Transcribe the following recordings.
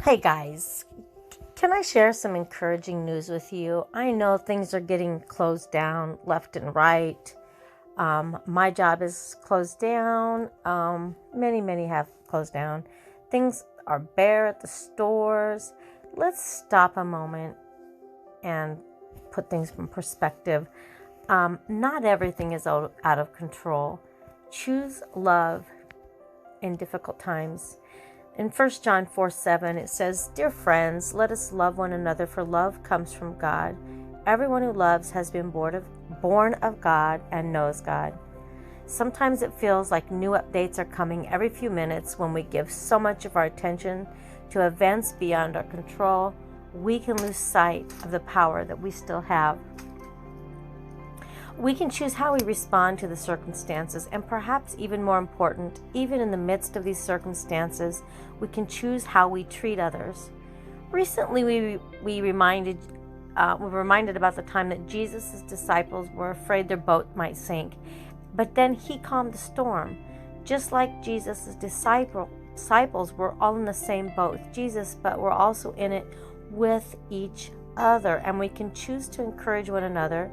Hey guys, can I share some encouraging news with you? I know things are getting closed down left and right. My job is closed down. Many have closed down. Things are bare at the stores. Let's stop a moment and put things in perspective. Not everything is out of control. Choose love in difficult times. In 1 John 4:7, it says, "Dear friends, let us love one another, for love comes from God. Everyone who loves has been born of God and knows God." Sometimes it feels like new updates are coming every few minutes. When we give so much of our attention to events beyond our control, we can lose sight of the power that we still have. We can choose how we respond to the circumstances, and perhaps even more important, even in the midst of these circumstances, we can choose how we treat others. Recently, we were reminded about the time that Jesus' disciples were afraid their boat might sink, but then he calmed the storm. Just like Jesus' disciples were all in the same boat with Jesus, but we're also in it with each other, and we can choose to encourage one another,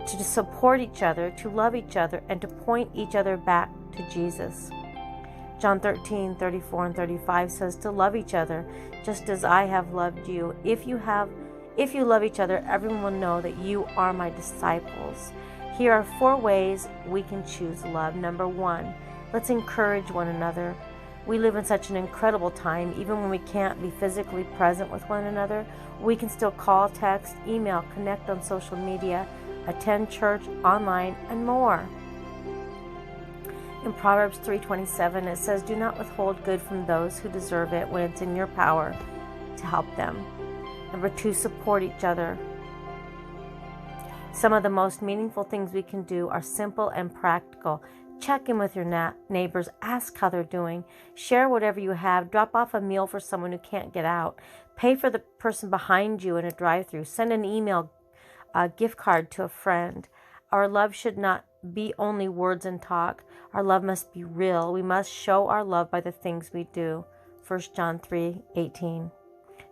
to support each other, to love each other, and to point each other back to Jesus. John 13:34 and 35 says to love each other just as I have loved you. If you love each other, everyone will know that you are my disciples. Here are 4 ways we can choose love. Number 1, let's encourage one another. We live in such an incredible time. Even when we can't be physically present with one another, we can still call, text, email, connect on social media, attend church, online, and more. In Proverbs 3:27, it says, "Do not withhold good from those who deserve it when it's in your power to help them." Number 2, support each other. Some of the most meaningful things we can do are simple and practical. Check in with your neighbors, ask how they're doing, share whatever you have, drop off a meal for someone who can't get out, pay for the person behind you in a drive-thru, send an email, a gift card to a friend. Our love should not be only words and talk. Our love must be real. We must show our love by the things we do. 1 John 3:18.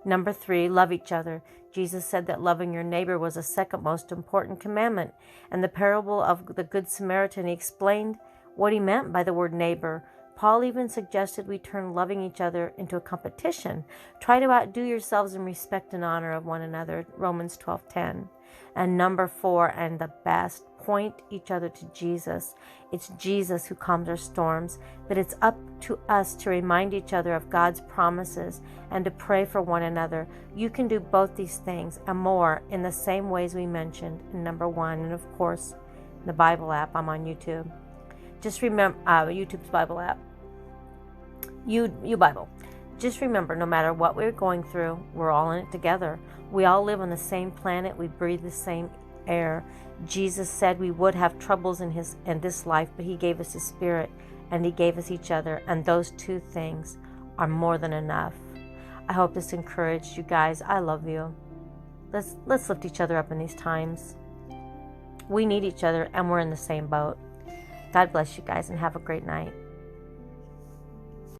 Number 3, love each other. Jesus said that loving your neighbor was the second most important commandment. In the parable of the Good Samaritan, he explained what he meant by the word neighbor. Paul even suggested we turn loving each other into a competition. Try to outdo yourselves in respect and honor of one another. Romans 12:10. And number 4, and the best, point each other to Jesus. It's Jesus who calms our storms, but it's up to us to remind each other of God's promises and to pray for one another. You can do both these things and more in the same ways we mentioned in number 1, and of course, the Bible app. I'm on YouTube. Just remember, YouTube's Bible app. You Bible. Just remember, no matter what we're going through, we're all in it together. We all live on the same planet. We breathe the same air. Jesus said we would have troubles in this life, but he gave us his spirit and he gave us each other. And those 2 things are more than enough. I hope this encouraged you guys. I love you. Let's lift each other up in these times. We need each other and we're in the same boat. God bless you guys and have a great night.